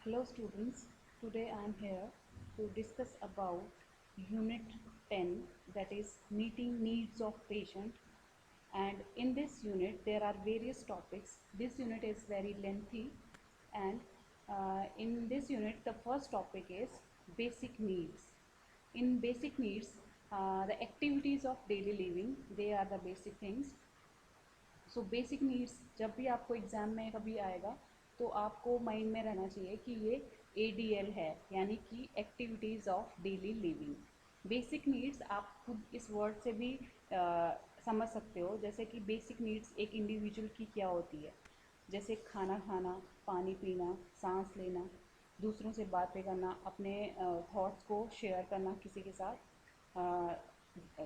Hello students, today I am here to discuss about unit 10, that is meeting needs of patient, and in this unit there are various topics. This unit is very lengthy, and in this unit the first topic is basic needs. In basic needs, the activities of daily living, they are the basic things. So basic needs जब भी आपको exam में कभी आएगा तो आपको mind में रहना चाहिए कि ये ADL है, यानी कि activities of daily living. Basic needs आप खुद इस वर्ड से भी समझ सकते हो, जैसे कि बेसिक नीड्स एक इंडिविजुअल की क्या होती है, जैसे खाना खाना, पानी पीना, सांस लेना, दूसरों से बातें करना, अपने थॉट्स को शेयर करना किसी के साथ,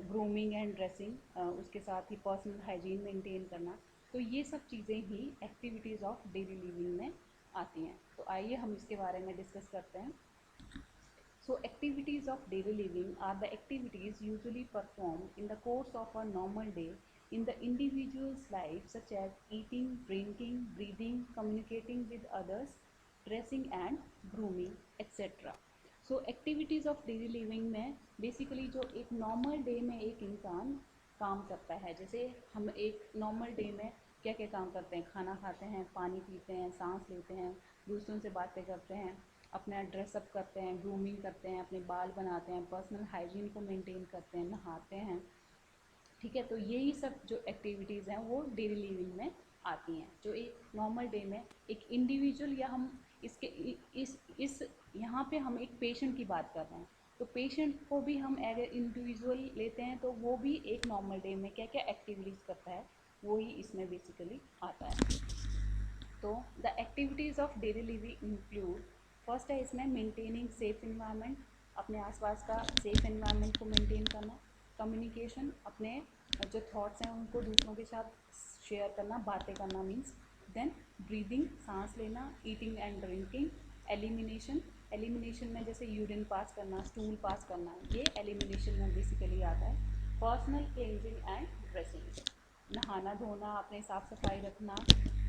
ग्रूमिंग एंड ड्रेसिंग, उसके साथ ही पर्सनल हाइजीन मेंटेन करना। तो ये सब चीज़ें ही एक्टिविटीज़ ऑफ डेली लिविंग में आती हैं। तो आइए हम इसके बारे में डिस्कस करते हैं। So activities of daily living are the activities usually performed in the course of a normal day in the individual's life, such as eating, drinking, breathing, communicating with others, dressing and grooming, etc. So activities of daily living में basically जो एक normal day में एक इंसान काम करता है, जैसे हम एक नॉर्मल डे में क्या क्या काम करते हैं, खाना खाते हैं, पानी पीते हैं, सांस लेते हैं, दूसरों से बातें करते हैं, अपना ड्रेसअप करते हैं, ग्रूमिंग करते हैं, अपने बाल बनाते हैं, पर्सनल हाइजीन को मेंटेन करते हैं, नहाते हैं। ठीक है, तो यही सब जो एक्टिविटीज़ हैं वो डेली लिविंग में आती हैं, जो एक नॉर्मल डे में एक इंडिविजुअल, या हम इसके इस यहाँ पे हम एक पेशेंट की बात कर रहे हैं, तो पेशेंट को भी हम एज ए इंडिविजुअल लेते हैं, तो वो भी एक नॉर्मल डे में क्या क्या एक्टिविटीज़ करता है वो ही इसमें बेसिकली आता है। तो the activities of daily living include, first है इसमें मेंटेनिंग सेफ इन्वायरमेंट, अपने आसपास का सेफ इन्वायरमेंट को मेंटेन करना, कम्युनिकेशन, अपने जो थॉट्स हैं उनको दूसरों के साथ शेयर करना, बातें करना मीन्स, देन ब्रीदिंग, सांस लेना, eating and drinking, elimination, elimination में जैसे यूरिन पास करना, स्टूल पास करना, ये एलिमिनेशन में बेसिकली आता है, पर्सनल क्लींजिंग एंड ड्रेसिंग, नहाना धोना, अपने साफ़ सफाई रखना,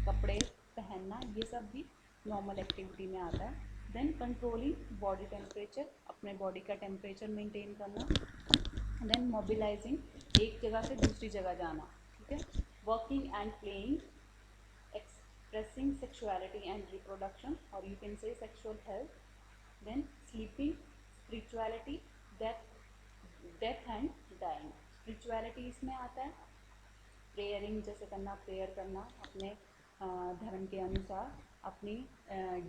कपड़े पहनना, ये सब भी नॉर्मल एक्टिविटी में आता है। देन कंट्रोलिंग बॉडी टेम्परेचर, अपने बॉडी का टेम्परेचर मेंटेन करना, देन मोबिलाइजिंग, एक जगह से दूसरी जगह जाना, ठीक है, working and playing, expressing sexuality and reproduction, और you can say sexual health, then sleeping, spirituality, death and dying, spirituality इसमें आता है, प्रेयरिंग जैसे करना, प्रेयर करना अपने धर्म के अनुसार, अपनी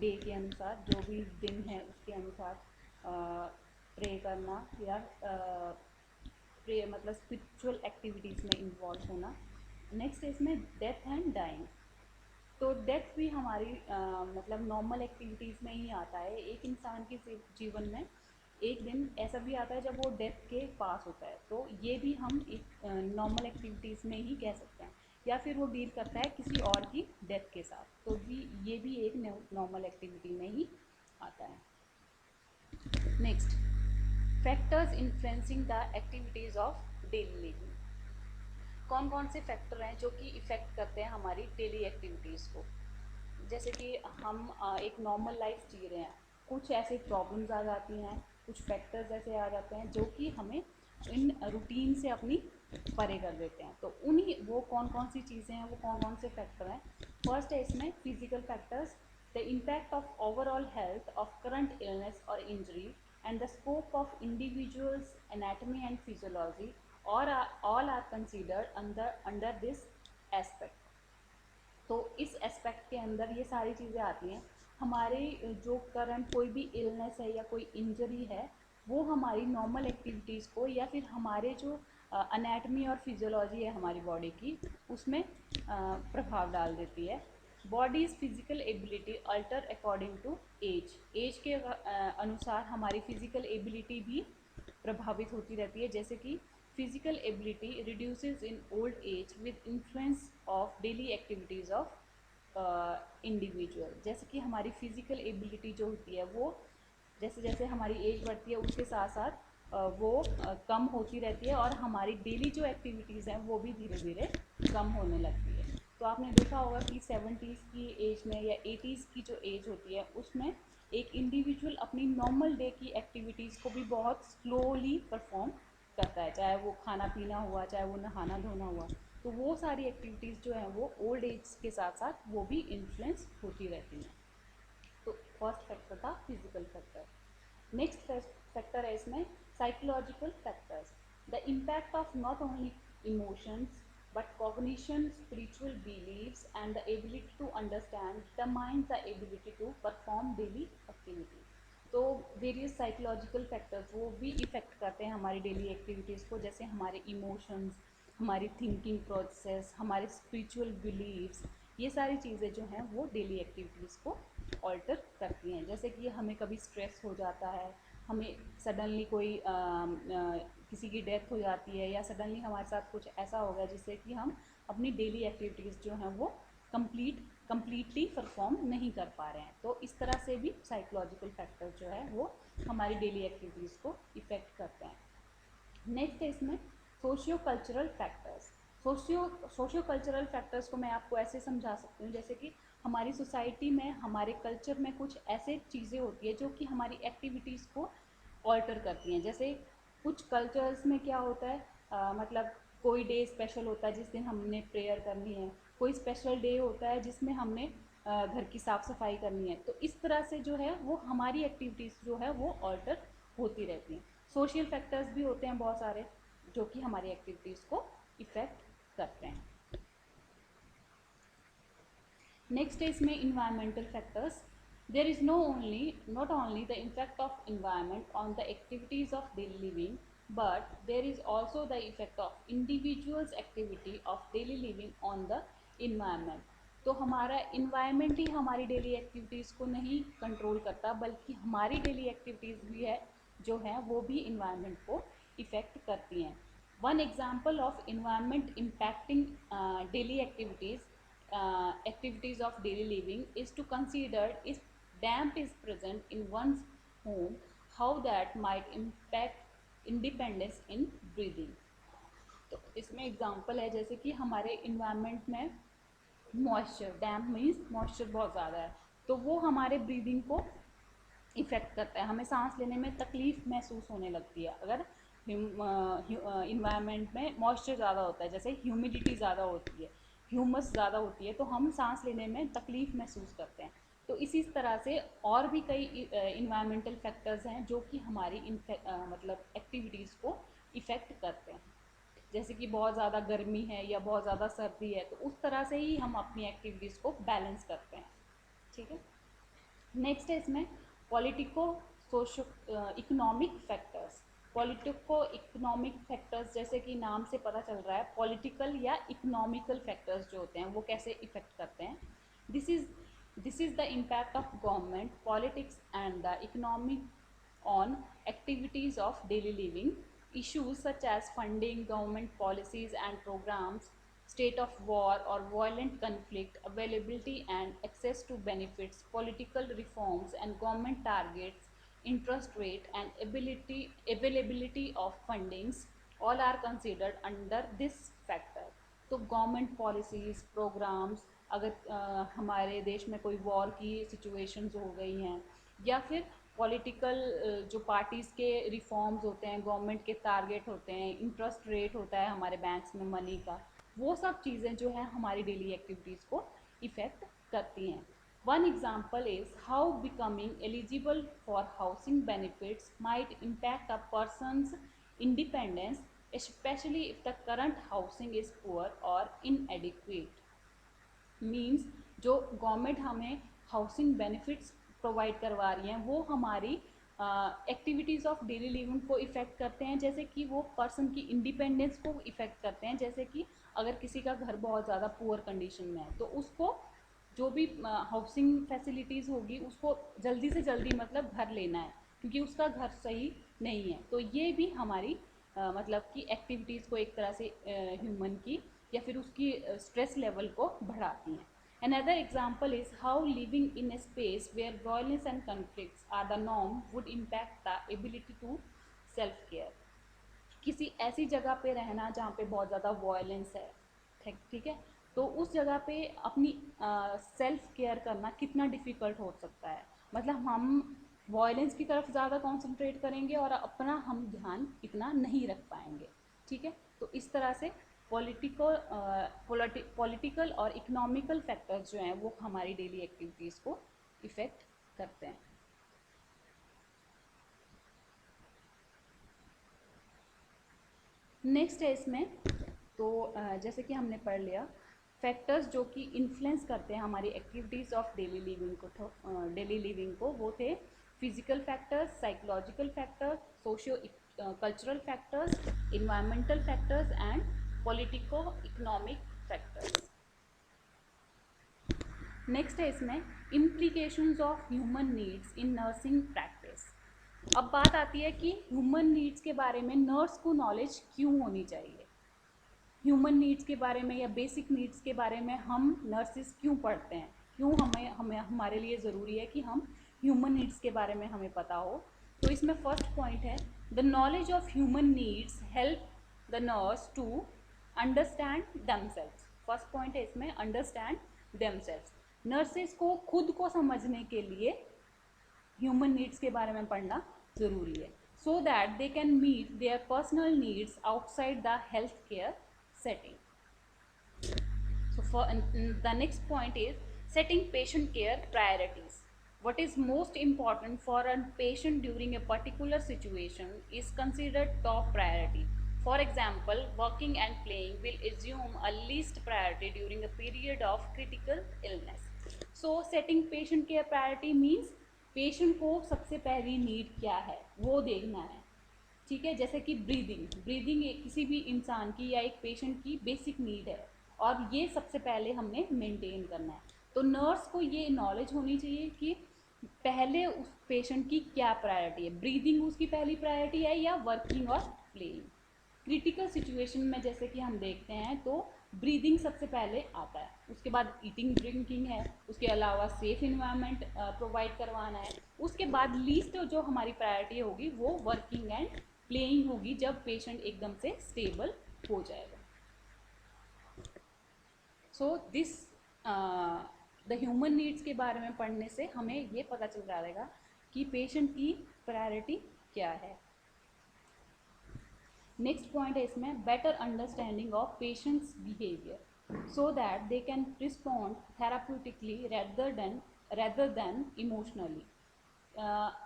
डे के अनुसार, जो भी दिन है उसके अनुसार प्रे करना, या प्रे मतलब स्पिरिचुअल एक्टिविटीज़ में इन्वॉल्व होना। नेक्स्ट है इसमें डेथ एंड डाइंग, तो डेथ भी हमारी मतलब नॉर्मल एक्टिविटीज़ में ही आता है। एक इंसान के जीवन में एक दिन ऐसा भी आता है जब वो डेथ के पास होता है, तो ये भी हम एक नॉर्मल एक्टिविटीज़ में ही कह सकते हैं, या फिर वो डील करता है किसी और की डेथ के साथ, तो भी ये भी एक नॉर्मल एक्टिविटी में ही आता है। Next, factors influencing the activities of daily living, कौन कौन से फैक्टर हैं जो कि इफ़ेक्ट करते हैं हमारी डेली एक्टिविटीज़ को। जैसे कि हम एक नॉर्मल लाइफ जी रहे हैं, कुछ ऐसे प्रॉब्लम्स आ जाती हैं, कुछ फैक्टर्स ऐसे आ जाते हैं जो कि हमें इन रूटीन से अपनी परे कर देते हैं। तो उन्हीं वो कौन कौन सी चीज़ें हैं, वो कौन कौन से फैक्टर हैं। फर्स्ट है इसमें physical factors, the impact of overall health of current illness और injury and the scope of individuals anatomy and physiology, और all are considered under this aspect. तो इस एस्पेक्ट के अंदर ये सारी चीज़ें आती हैं। हमारे जो करंट कोई भी इलनेस है या कोई इंजरी है, वो हमारी नॉर्मल एक्टिविटीज़ को, या फिर हमारे जो अनैटमी और फिजियोलॉजी है हमारी बॉडी की, उसमें प्रभाव डाल देती है। Bodies physical ability alter according to age, age के अनुसार हमारी फिजिकल एबिलिटी भी प्रभावित होती रहती है, जैसे कि physical ability reduces in old age with influence of daily activities of individual, जैसे कि हमारी फिजिकल एबिलिटी जो होती है वो जैसे जैसे हमारी एज बढ़ती है उसके साथ साथ वो कम होती रहती है, और हमारी डेली जो एक्टिविटीज़ हैं वो भी धीरे धीरे कम होने लगती है। तो आपने देखा होगा कि 70s की एज में या 80s की जो एज होती है उसमें एक इंडिविजुअल अपनी नॉर्मल डे की एक्टिविटीज़ को भी बहुत स्लोली परफॉर्म करता है, चाहे वो खाना पीना हुआ, चाहे वो नहाना धोना हुआ। तो वो सारी एक्टिविटीज़ जो हैं वो ओल्ड एज के साथ साथ वो भी इन्फ्लुएंस होती रहती हैं। तो फर्स्ट फैक्टर था फिजिकल फैक्टर। नेक्स्ट फैक्टर है इसमें psychological factors. The impact of not only emotions but cognition, spiritual beliefs and the ability to understand determines the ability to perform daily activity। तो various psychological factors वो भी effect करते हैं हमारी daily activities को, जैसे हमारे इमोशंस, हमारी थिंकिंग प्रोसेस, हमारे स्पिरिचुअल बिलीव्स, ये सारी चीज़ें जो हैं वो डेली एक्टिविटीज़ को ऑल्टर करती हैं। जैसे कि हमें कभी स्ट्रेस हो जाता है, हमें सडनली कोई किसी की डेथ हो जाती है, या सडनली हमारे साथ कुछ ऐसा हो गया जिससे कि हम अपनी डेली एक्टिविटीज़ जो हैं वो कंप्लीटली परफॉर्म नहीं कर पा रहे हैं। तो इस तरह से भी साइकोलॉजिकल फैक्टर जो है वो हमारी डेली एक्टिविटीज़ को इफ़ेक्ट करते हैं। नेक्स्ट है इसमें socio cultural factors. Socio cultural factors को मैं आपको ऐसे समझा सकती हूँ, जैसे कि हमारी सोसाइटी में, हमारे कल्चर में कुछ ऐसे चीज़ें होती है जो कि हमारी एक्टिविटीज़ को ऑल्टर करती हैं। जैसे कुछ कल्चर्स में क्या होता है, मतलब कोई डे स्पेशल होता है जिस दिन हमने प्रेयर करनी है, कोई स्पेशल डे होता है जिसमें हमने घर की साफ़ सफाई करनी है। तो इस तरह से जो है वो हमारी एक्टिविटीज़ जो है वो ऑल्टर होती रहती हैं। सोशल फैक्टर्स भी होते हैं बहुत सारे जो कि हमारी एक्टिविटीज़ को इफ़ेक्ट करते हैं। नेक्स्ट है इसमें environmental factors. There is not only the effect of environment on the activities of daily living, but there is also the effect of individuals activity of daily living on the environment। तो हमारा environment ही हमारी daily activities को नहीं control करता, बल्कि हमारी daily activities भी है जो है वो भी इन्वायरमेंट को इफ़ेक्ट करती हैं। One example of environment impacting daily activities of daily living is to consider if damp is present in one's home, how that might impact independence in breathing। तो इसमें एग्जांपल है जैसे कि हमारे इन्वायरमेंट में मॉइस्चर, डैम्प means moisture बहुत ज़्यादा है, तो वो हमारे ब्रीदिंग को इफ़ेक्ट करता है, हमें सांस लेने में तकलीफ़ महसूस होने लगती है अगर इन्वायरमेंट में मॉइस्चर ज़्यादा होता है, जैसे ह्यूमिडिटी ज़्यादा होती है, ह्यूमस ज़्यादा होती है, तो हम सांस लेने में तकलीफ़ महसूस करते हैं। तो इसी तरह से और भी कई इन्वायरमेंटल फैक्टर्स हैं जो कि हमारी मतलब एक्टिविटीज़ को इफ़ेक्ट करते हैं। जैसे कि बहुत ज़्यादा गर्मी है या बहुत ज़्यादा सर्दी है, तो उस तरह से ही हम अपनी एक्टिविटीज़ को बैलेंस करते हैं। ठीक है। नेक्स्ट है इसमें politico socio economic factors. Politico economic factors, जैसे कि नाम से पता चल रहा है, पॉलिटिकल या इकोनॉमिकल फैक्टर्स जो होते हैं वो कैसे इफेक्ट करते हैं। This is the impact of government politics and the economic on activities of daily living. Issues such as funding, government policies and programs, state of war or violent conflict, availability and access to benefits, political reforms and government targets, interest rate and availability of fundings, all are considered under this factor। तो government policies, programmes, अगर हमारे देश में कोई war की situations हो गई हैं, या फिर पॉलिटिकल जो पार्टीज़ के रिफॉर्म्स होते हैं, गवर्नमेंट के टारगेट होते हैं, इंटरेस्ट रेट होता है हमारे बैंक्स में मनी का, वो सब चीज़ें जो है हमारी डेली एक्टिविटीज़ को इफ़ेक्ट करती हैं। One example is how becoming eligible for housing benefits might impact a person's independence, especially if the current housing is poor or inadequate। Means जो गवर्नमेंट हमें हाउसिंग बेनिफिट्स प्रोवाइड करवा रही हैं वो हमारी एक्टिविटीज़ ऑफ डेली लिविंग को effect करते हैं, जैसे कि वो पर्सन की इंडिपेंडेंस को इफ़ेक्ट करते हैं। जैसे कि अगर किसी का घर बहुत ज़्यादा पुअर कंडीशन में है, तो उसको जो भी हाउसिंग फैसिलिटीज़ होगी उसको जल्दी से जल्दी मतलब घर लेना है, क्योंकि उसका घर सही नहीं है। तो ये भी हमारी मतलब कि एक्टिविटीज़ को एक तरह से ह्यूमन की या फिर उसकी स्ट्रेस लेवल को बढ़ाती हैं। Another example is how living in a space where violence and conflicts are the norm would impact the ability to self care। किसी ऐसी जगह पे रहना जहाँ पे बहुत ज़्यादा वायलेंस है, ठीक है, तो उस जगह पे अपनी सेल्फ केयर करना कितना डिफ़िकल्ट हो सकता है। मतलब हम वॉयलेंस की तरफ ज़्यादा कॉन्सेंट्रेट करेंगे और अपना हम ध्यान इतना नहीं रख पाएंगे। ठीक है, तो इस तरह से पॉलिटिकल और इकोनॉमिकल फैक्टर्स जो हैं वो हमारी डेली एक्टिविटीज़ को इफ़ेक्ट करते हैं। नेक्स्ट है इसमें, तो जैसे कि हमने पढ़ लिया फैक्टर्स जो कि इन्फ्लुएंस करते हैं हमारी एक्टिविटीज़ ऑफ डेली लिविंग को, वो थे physical factors, psychological factors, socio cultural factors, environmental factors and politico economic factors. Next है इसमें implications of human needs in nursing practice. अब बात आती है कि ह्यूमन नीड्स के बारे में नर्स को नॉलेज क्यों होनी चाहिए। ह्यूमन नीड्स के बारे में या बेसिक नीड्स के बारे में हम नर्सिस क्यों पढ़ते हैं, क्यों हमें हमें हमारे लिए ज़रूरी है कि हम ह्यूमन नीड्स के बारे में हमें पता हो। तो इसमें फर्स्ट पॉइंट है the knowledge of human needs help the nurse to understand themselves. First point है इसमें अंडरस्टैंड देमसेल्व्स। नर्सेस को खुद को समझने के लिए ह्यूमन नीड्स के बारे में पढ़ना ज़रूरी है, so that they can meet their personal needs outside the health care setting. So for the next point is setting patient care priorities. What is most important for a patient during a particular situation is considered top priority. For example, working and playing will assume a least priority during a period of critical illness. So setting patient care priority means patient को सबसे पहली need क्या है वो देखना है। ठीक है, जैसे कि ब्रीदिंग एक किसी भी इंसान की या एक पेशेंट की बेसिक नीड है और ये सबसे पहले हमने मेंटेन करना है। तो नर्स को ये नॉलेज होनी चाहिए कि पहले उस पेशेंट की क्या प्रायोरिटी है, ब्रीदिंग उसकी पहली प्रायोरिटी है या वर्किंग और प्लेइंग। क्रिटिकल सिचुएशन में जैसे कि हम देखते हैं तो ब्रीदिंग सबसे पहले आता है, उसके बाद ईटिंग ड्रिंकिंग है, उसके अलावा सेफ इन्वायरमेंट प्रोवाइड करवाना है, उसके बाद लीस्ट जो हमारी प्रायोरिटी होगी वो वर्किंग एंड प्लेइंग होगी जब पेशेंट एकदम से स्टेबल हो जाएगा। So this the human needs के बारे में पढ़ने से हमें ये पता चल जाएगा कि पेशेंट की प्रायोरिटी क्या है। नेक्स्ट पॉइंट है इसमें better understanding of patients behaviour so that they can respond therapeutically rather than emotionally.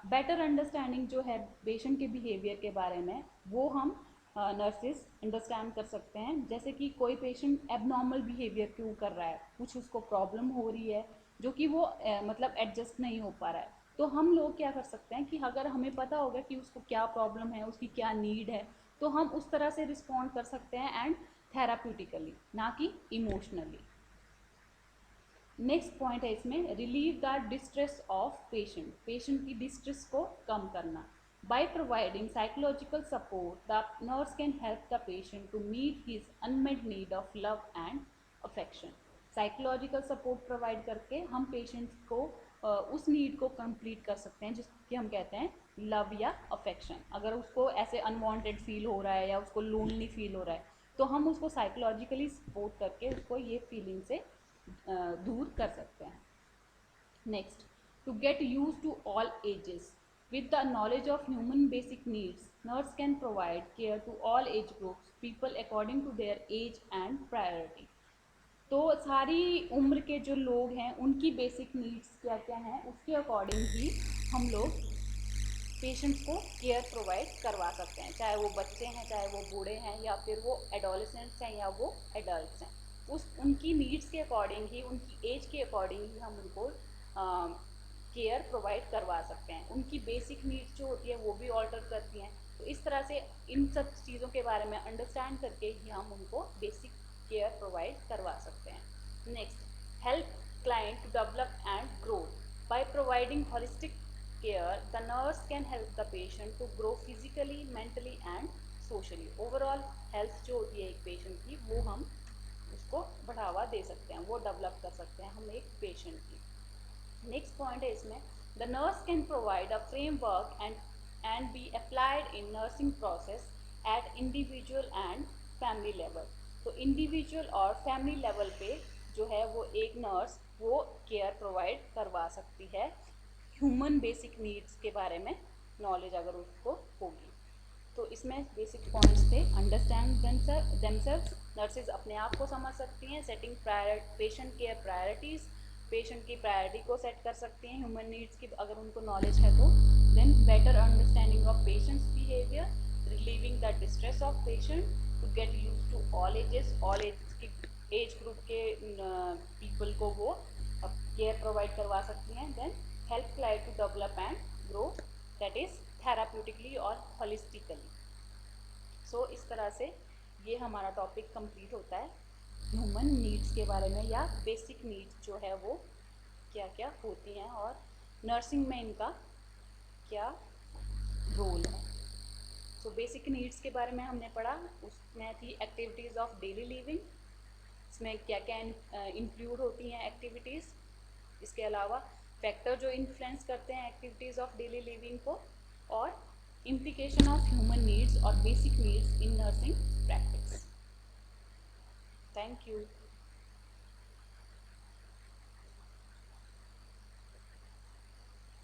Better understanding जो है पेशेंट के बिहेवियर के बारे में वो हम नर्सेस अंडरस्टैंड कर सकते हैं। जैसे कि कोई पेशेंट एबनॉर्मल बिहेवियर क्यों कर रहा है, कुछ उसको प्रॉब्लम हो रही है जो कि वो मतलब एडजस्ट नहीं हो पा रहा है, तो हम लोग क्या कर सकते हैं कि अगर हमें पता होगा कि उसको क्या प्रॉब्लम है, उसकी क्या नीड है, तो हम उस तरह से रिस्पॉन्ड कर सकते हैं एंड थेराप्यूटिकली, ना कि इमोशनली। नेक्स्ट पॉइंट है इसमें relieve the distress of patient की डिस्ट्रेस को कम करना। By providing psychological support the nurse can help the patient to meet his unmet need of love and affection. Psychological support provide करके हम patients को उस नीड को कंप्लीट कर सकते हैं जिसकी हम कहते हैं लव या अफेक्शन। अगर उसको ऐसे अनवांटेड फील हो रहा है या उसको लोनली फील हो रहा है तो हम उसको साइकोलॉजिकली सपोर्ट करके उसको ये फीलिंग से दूर कर सकते हैं। Next, to get use to all ages with the knowledge of human basic needs nurse can provide care to all age groups people according to their age and priority. तो सारी उम्र के जो लोग हैं उनकी बेसिक नीड्स क्या क्या हैं उसके अकॉर्डिंग ही हम लोग पेशेंट्स को केयर प्रोवाइड करवा सकते हैं, चाहे वो बच्चे हैं, चाहे वो बूढ़े हैं, या फिर वो एडोलेसेंट्स हैं या वो एडल्ट्स हैं। उस उनकी नीड्स के अकॉर्डिंग ही, उनकी एज के अकॉर्डिंग ही हम उनको केयर प्रोवाइड करवा सकते हैं। उनकी बेसिक नीड्स जो होती है वो भी ऑल्टर करती हैं। तो इस तरह से इन सब चीज़ों के बारे में अंडरस्टैंड करके ही हम उनको बेसिक केयर प्रोवाइड करवा सकते हैं। Next, help client to develop and grow by providing holistic care, the nurse can help the patient to grow physically, mentally and socially. Overall health जो होती है एक patient की वो हम उसको बढ़ावा दे सकते हैं, वो डेवलप कर सकते हैं हम एक पेशेंट की। नेक्स्ट पॉइंट है इसमें the nurse can provide a framework and be applied in nursing process at individual and family level. तो इंडिविजुअल और फैमिली लेवल पे जो है वो एक नर्स वो केयर प्रोवाइड करवा सकती है ह्यूमन बेसिक नीड्स के बारे में नॉलेज अगर उसको होगी। तो इसमें बेसिक पॉइंट्स थे, अंडरस्टैंड देमसेल्व्स, नर्सेज अपने आप को समझ सकती हैं, setting patient care priorities, patient की प्रायोरिटी को सेट कर सकती हैं ह्यूमन नीड्स की अगर उनको नॉलेज है तो। Then better understanding of patients behaviour, relieving the distress of patient to get use to all ages की एज ग्रुप के पीपल को वो केयर प्रोवाइड करवा सकती हैं। Then help client to develop and grow, that is therapeutically और holistically. So इस तरह से ये हमारा टॉपिक कंप्लीट होता है ह्यूमन नीड्स के बारे में, या बेसिक नीड्स जो है वो क्या क्या होती हैं और नर्सिंग में इनका क्या रोल है। सो बेसिक नीड्स के बारे में हमने पढ़ा, उसमें थी एक्टिविटीज़ ऑफ डेली लिविंग, इसमें क्या क्या इंक्लूड होती हैं एक्टिविटीज़। इसके अलावा फैक्टर जो इन्फ्लुएंस करते हैं एक्टिविटीज़ ऑफ डेली लिविंग को, और implication of human needs or basic needs in nursing practice. Thank you.